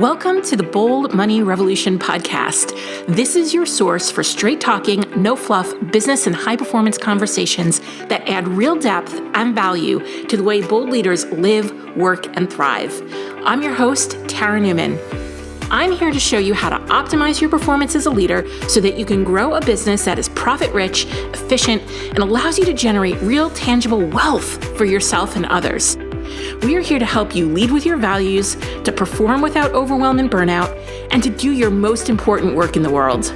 Welcome to the Bold Money Revolution podcast. This is your source for straight talking, no fluff, business and high performance conversations that add real depth and value to the way bold leaders live, work, and thrive. I'm your host, Tara Newman. I'm here to show you how to optimize your performance as a leader so that you can grow a business that is profit-rich, efficient, and allows you to generate real, tangible wealth for yourself and others. We are here to help you lead with your values, to perform without overwhelm and burnout, and to do your most important work in the world.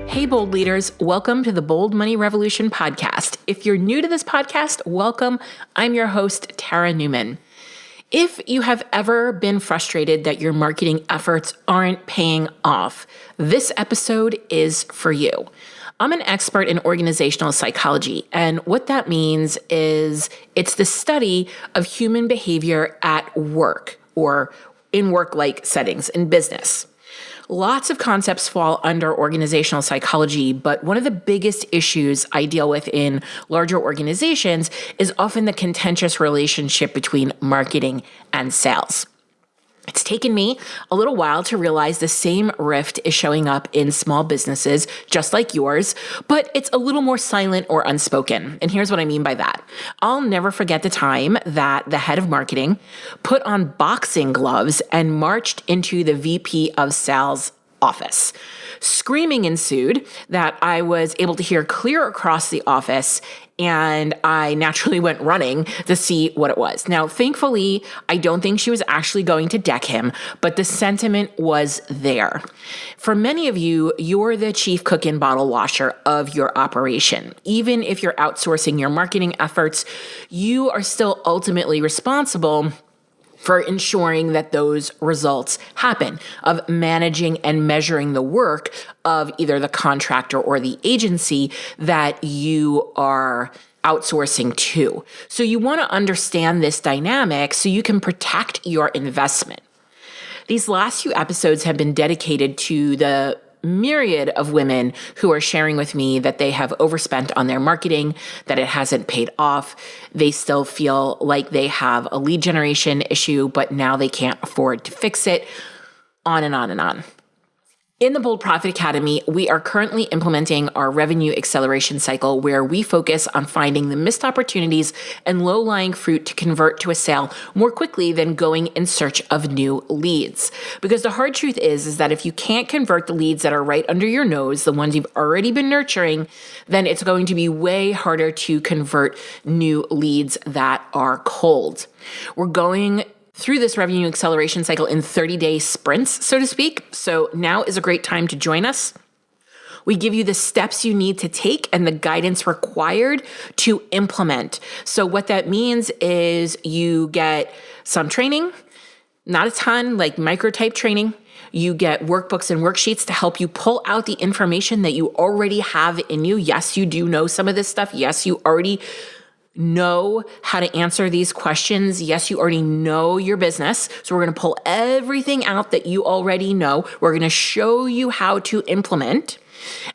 Hey, bold leaders, welcome to the Bold Money Revolution podcast. If you're new to this podcast, welcome. I'm your host, Tara Newman. If you have ever been frustrated that your marketing efforts aren't paying off, this episode is for you. I'm an expert in organizational psychology, and what that means is it's the study of human behavior at work or in work-like settings in business. Lots of concepts fall under organizational psychology, but one of the biggest issues I deal with in larger organizations is often the contentious relationship between marketing and sales. It's taken me a little while to realize the same rift is showing up in small businesses just like yours, but it's a little more silent or unspoken. And here's what I mean by that. I'll never forget the time that the head of marketing put on boxing gloves and marched into the VP of sales office. Screaming ensued that I was able to hear clear across the office, and I naturally went running to see what it was. Now, thankfully, I don't think she was actually going to deck him, but the sentiment was there. For many of you, you're the chief cook and bottle washer of your operation. Even if you're outsourcing your marketing efforts, you are still ultimately responsible for ensuring that those results happen, of managing and measuring the work of either the contractor or the agency that you are outsourcing to. So you want to understand this dynamic so you can protect your investment. These last few episodes have been dedicated to the myriad of women who are sharing with me that they have overspent on their marketing, that it hasn't paid off. They still feel like they have a lead generation issue, but now they can't afford to fix it, on and on and on. In the Bold Profit Academy, we are currently implementing our revenue acceleration cycle where we focus on finding the missed opportunities and low-lying fruit to convert to a sale more quickly than going in search of new leads. Because the hard truth is that if you can't convert the leads that are right under your nose, the ones you've already been nurturing, then it's going to be way harder to convert new leads that are cold. We're going through this revenue acceleration cycle in 30-day sprints, so to speak. So now is a great time to join us. We give you the steps you need to take and the guidance required to implement. So what that means is you get some training, not a ton, like micro-type training. You get workbooks and worksheets to help you pull out the information that you already have in you. Yes, you do know some of this stuff. Yes, you already know how to answer these questions. Yes, you already know your business. So we're going to pull everything out that you already know. We're going to show you how to implement.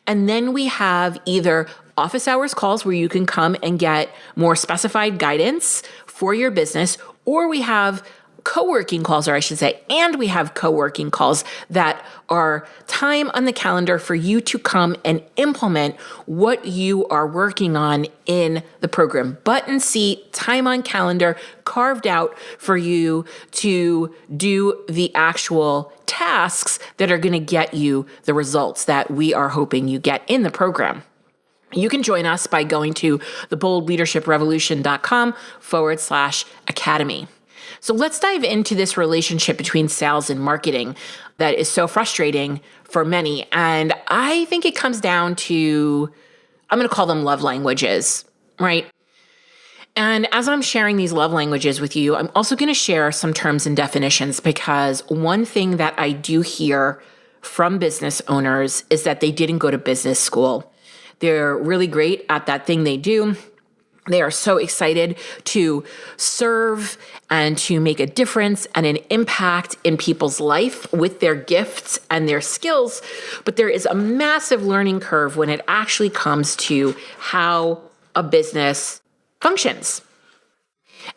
And then we have either office hours calls where you can come and get more specified guidance for your business, or we have co-working calls, or I should say, and we have co-working calls that are time on the calendar for you to come and implement what you are working on in the program. Button seat, time on calendar, carved out for you to do the actual tasks that are going to get you the results that we are hoping you get in the program. You can join us by going to theboldleadershiprevolution.com/academy. So let's dive into this relationship between sales and marketing that is so frustrating for many. And I think it comes down to, I'm going to call them love languages, right? And as I'm sharing these love languages with you, I'm also going to share some terms and definitions, because one thing that I do hear from business owners is that they didn't go to business school. They're really great at that thing they do. They are so excited to serve and to make a difference and an impact in people's life with their gifts and their skills. But there is a massive learning curve when it actually comes to how a business functions.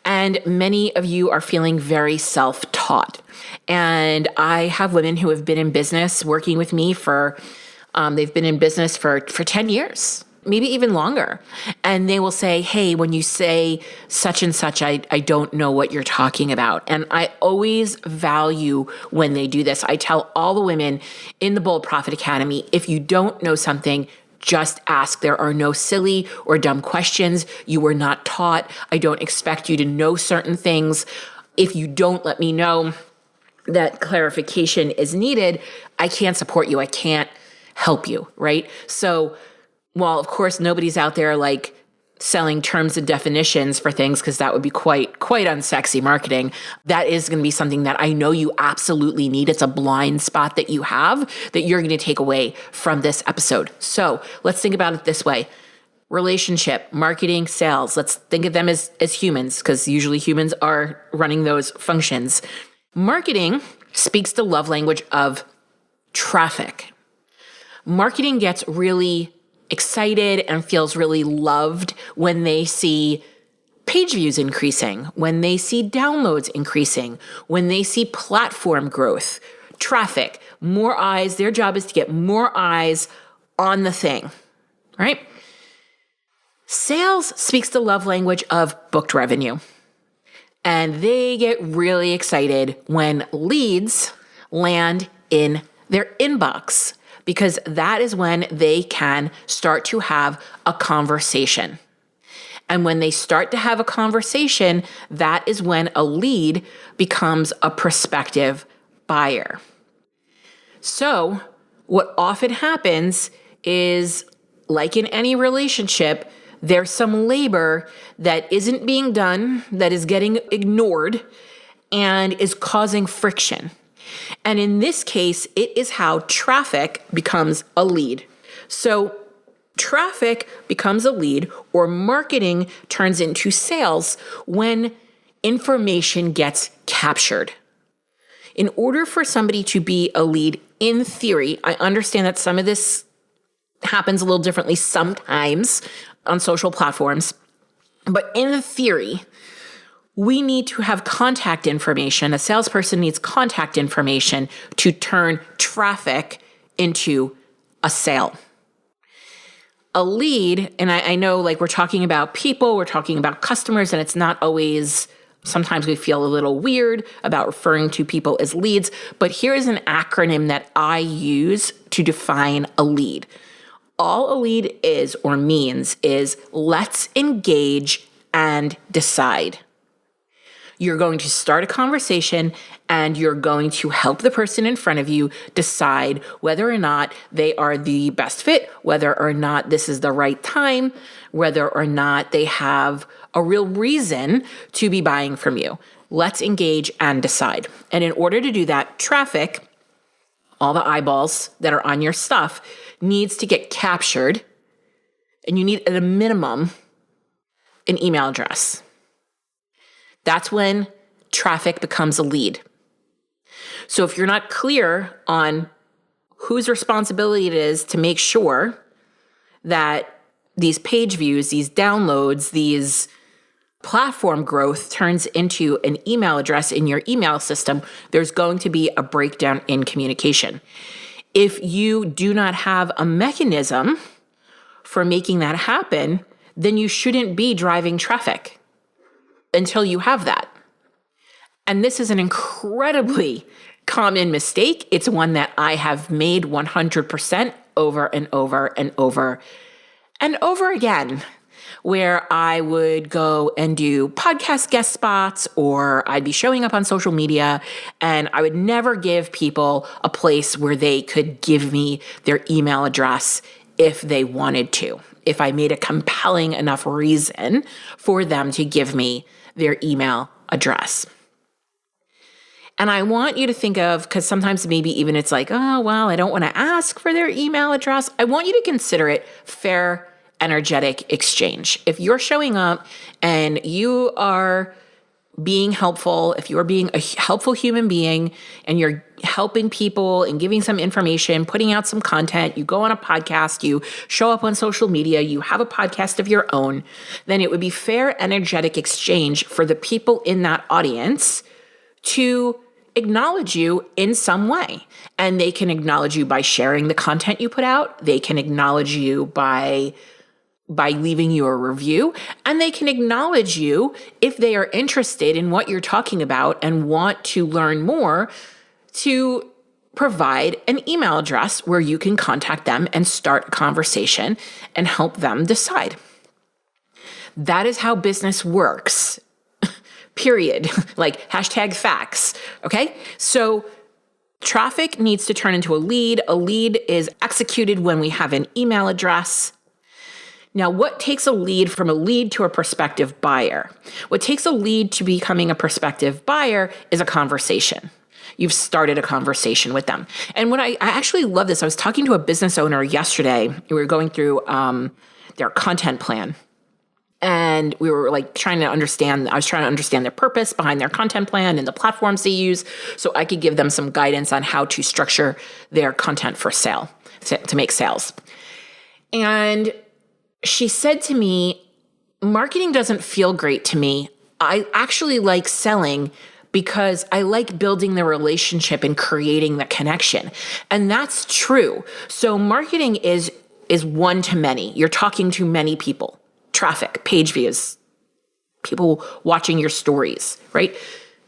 And many of you are feeling very self-taught. And I have women who have been in business working with me they've been in business for 10 years, maybe even longer. And they will say, hey, when you say such and such, I don't know what you're talking about. And I always value when they do this. I tell all the women in the Bold Profit Academy, if you don't know something, just ask. There are no silly or dumb questions. You were not taught. I don't expect you to know certain things. If you don't let me know that clarification is needed, I can't support you. I can't help you, right? So while, of course, nobody's out there like selling terms and definitions for things, because that would be quite unsexy marketing, that is going to be something that I know you absolutely need. It's a blind spot that you have that you're going to take away from this episode. So let's think about it this way. Relationship, marketing, sales. Let's think of them as humans, because usually humans are running those functions. Marketing speaks the love language of traffic. Marketing gets really excited and feels really loved when they see page views increasing, when they see downloads increasing, when they see platform growth, traffic, more eyes. Their job is to get more eyes on the thing, right? Sales speaks the love language of booked revenue. And they get really excited when leads land in their inbox, because that is when they can start to have a conversation. And when they start to have a conversation, that is when a lead becomes a prospective buyer. So what often happens is, like in any relationship, there's some labor that isn't being done, that is getting ignored, and is causing friction. And in this case, it is how traffic becomes a lead. So traffic becomes a lead, or marketing turns into sales when information gets captured. In order for somebody to be a lead, in theory, I understand that some of this happens a little differently sometimes on social platforms, but in theory, we need to have contact information. A salesperson needs contact information to turn traffic into a sale. A lead, and I know like we're talking about people, we're talking about customers, and it's not always, sometimes we feel a little weird about referring to people as leads, but here's an acronym that I use to define a lead. All a lead is or means is let's engage and decide. You're going to start a conversation and you're going to help the person in front of you decide whether or not they are the best fit, whether or not this is the right time, whether or not they have a real reason to be buying from you. Let's engage and decide. And in order to do that, traffic, all the eyeballs that are on your stuff, needs to get captured. And you need, at a minimum, an email address. That's when traffic becomes a lead. So if you're not clear on whose responsibility it is to make sure that these page views, these downloads, these platform growth turns into an email address in your email system, there's going to be a breakdown in communication. If you do not have a mechanism for making that happen, then you shouldn't be driving traffic until you have that. And this is an incredibly common mistake. It's one that I have made 100% over and over and over and over again, where I would go and do podcast guest spots, or I'd be showing up on social media, and I would never give people a place where they could give me their email address if they wanted to, if I made a compelling enough reason for them to give me their email address. And I want you to think of, because sometimes maybe even it's like, oh, well, I don't want to ask for their email address. I want you to consider it fair, energetic exchange. If you're showing up and you are being helpful, if you're being a helpful human being and you're helping people and giving some information, putting out some content, you go on a podcast, you show up on social media, you have a podcast of your own, then it would be fair, energetic exchange for the people in that audience to acknowledge you in some way. And they can acknowledge you by sharing the content you put out. They can acknowledge you by leaving you a review, and they can acknowledge you if they are interested in what you're talking about and want to learn more, to provide an email address where you can contact them and start a conversation and help them decide. That is how business works, period. Like #facts, okay? So traffic needs to turn into a lead. A lead is executed when we have an email address. Now, what takes a lead from a lead to a prospective buyer? What takes a lead to becoming a prospective buyer is a conversation. You've started a conversation with them. And what I actually love this. I was talking to a business owner yesterday. We were going through their content plan. And we were like I was trying to understand their purpose behind their content plan and the platforms they use so I could give them some guidance on how to structure their content for sale, to make sales. And she said to me, marketing doesn't feel great to me. I actually like selling because I like building the relationship and creating the connection. And that's true. So marketing is one to many. You're talking to many people. Traffic, page views, people watching your stories, right?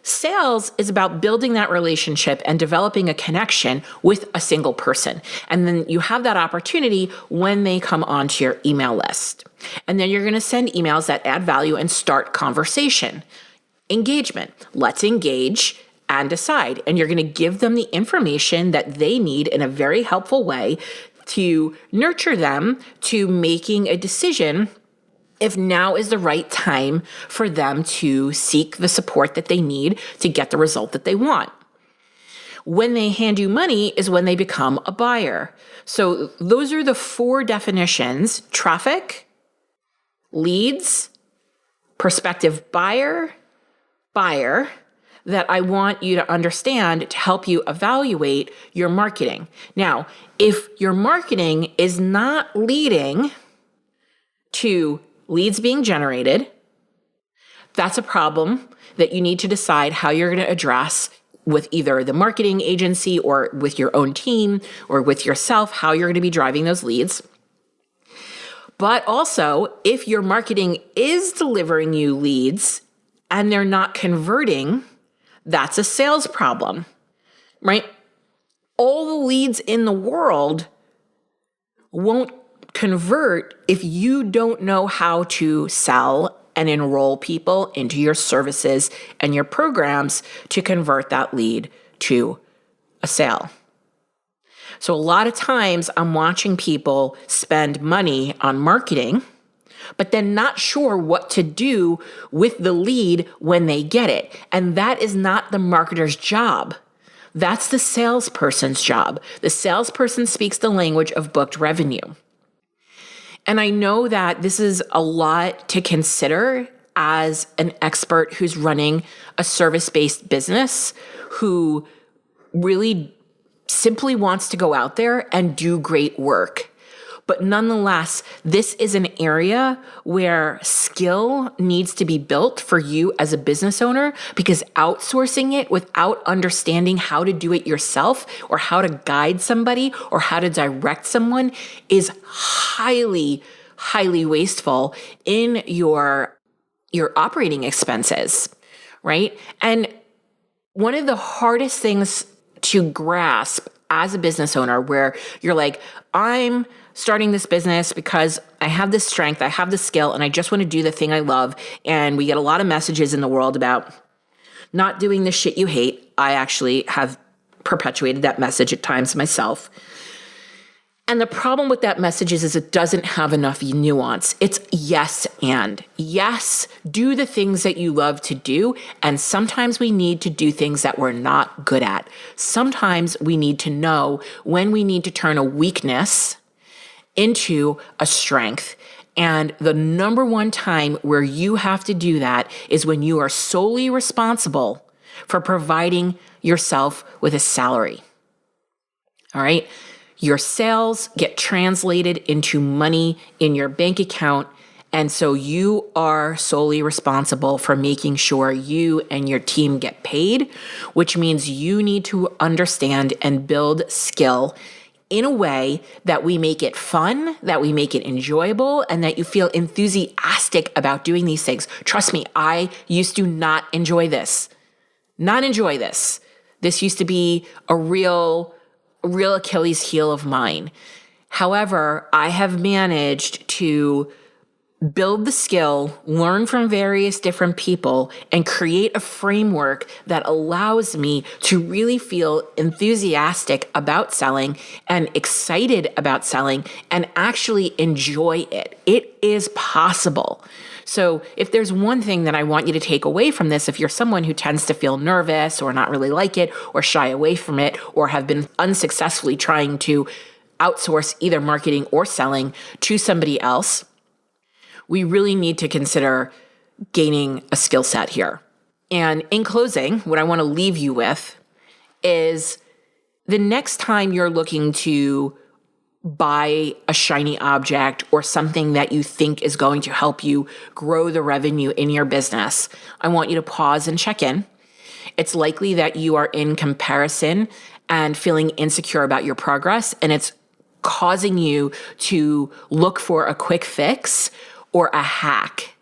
Sales is about building that relationship and developing a connection with a single person. And then you have that opportunity when they come onto your email list. And then you're going to send emails that add value and start conversation. Engagement. Let's engage and decide. And you're going to give them the information that they need in a very helpful way to nurture them to making a decision if now is the right time for them to seek the support that they need to get the result that they want. When they hand you money is when they become a buyer. So those are the 4 definitions: traffic, leads, prospective buyer, that I want you to understand to help you evaluate your marketing. Now, if your marketing is not leading to leads being generated, that's a problem that you need to decide how you're going to address with either the marketing agency or with your own team or with yourself, how you're going to be driving those leads. But also, if your marketing is delivering you leads and they're not converting, that's a sales problem, right? All the leads in the world won't convert if you don't know how to sell and enroll people into your services and your programs to convert that lead to a sale. So a lot of times I'm watching people spend money on marketing, but then not sure what to do with the lead when they get it. And that is not the marketer's job. That's the salesperson's job. The salesperson speaks the language of booked revenue. And I know that this is a lot to consider as an expert who's running a service-based business, who really simply wants to go out there and do great work. But nonetheless, this is an area where skill needs to be built for you as a business owner, because outsourcing it without understanding how to do it yourself or how to guide somebody or how to direct someone is highly, highly wasteful in your operating expenses, right? And one of the hardest things to grasp as a business owner, where you're like, I'm starting this business because I have this strength, I have this skill, and I just want to do the thing I love. And we get a lot of messages in the world about not doing the shit you hate. I actually have perpetuated that message at times myself. And the problem with that message is it doesn't have enough nuance. It's yes and. Yes, do the things that you love to do. And sometimes we need to do things that we're not good at. Sometimes we need to know when we need to turn a weakness into a strength. And the number one time where you have to do that is when you are solely responsible for providing yourself with a salary. All right. Your sales get translated into money in your bank account. And so you are solely responsible for making sure you and your team get paid, which means you need to understand and build skill in a way that we make it fun, that we make it enjoyable, and that you feel enthusiastic about doing these things. Trust me, I used to not enjoy this. This used to be a real Achilles heel of mine. However, I have managed to build the skill, learn from various different people, and create a framework that allows me to really feel enthusiastic about selling and excited about selling and actually enjoy it. It is possible. So if there's one thing that I want you to take away from this, if you're someone who tends to feel nervous or not really like it or shy away from it or have been unsuccessfully trying to outsource either marketing or selling to somebody else, we really need to consider gaining a skill set here. And in closing, what I want to leave you with is the next time you're looking to buy a shiny object or something that you think is going to help you grow the revenue in your business, I want you to pause and check in. It's likely that you are in comparison and feeling insecure about your progress, and it's causing you to look for a quick fix or a hack.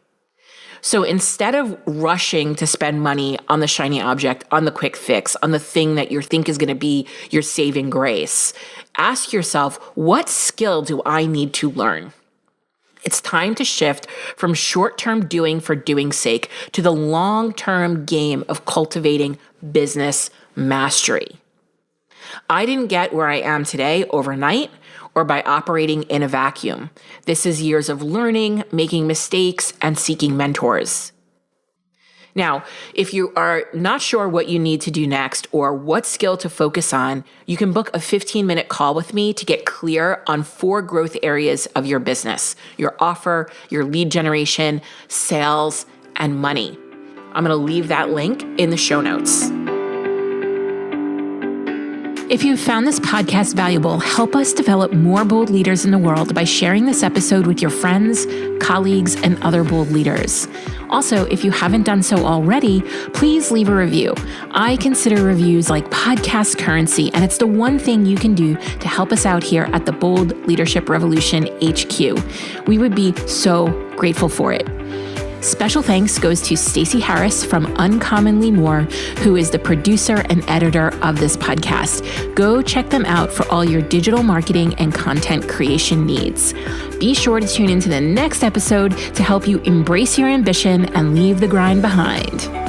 So instead of rushing to spend money on the shiny object, on the quick fix, on the thing that you think is going to be your saving grace, ask yourself, what skill do I need to learn? It's time to shift from short-term doing for doing's sake to the long-term game of cultivating business mastery. I didn't get where I am today overnight or by operating in a vacuum. This is years of learning, making mistakes, and seeking mentors. Now, if you are not sure what you need to do next or what skill to focus on, you can book a 15-minute call with me to get clear on 4 growth areas of your business: your offer, your lead generation, sales, and money. I'm going to leave that link in the show notes. If you found this podcast valuable, help us develop more bold leaders in the world by sharing this episode with your friends, colleagues, and other bold leaders. Also, if you haven't done so already, please leave a review. I consider reviews like podcast currency, and it's the one thing you can do to help us out here at the Bold Leadership Revolution HQ. We would be so grateful for it. Special thanks goes to Stacey Harris from Uncommonly More, who is the producer and editor of this podcast. Go check them out for all your digital marketing and content creation needs. Be sure to tune into the next episode to help you embrace your ambition and leave the grind behind.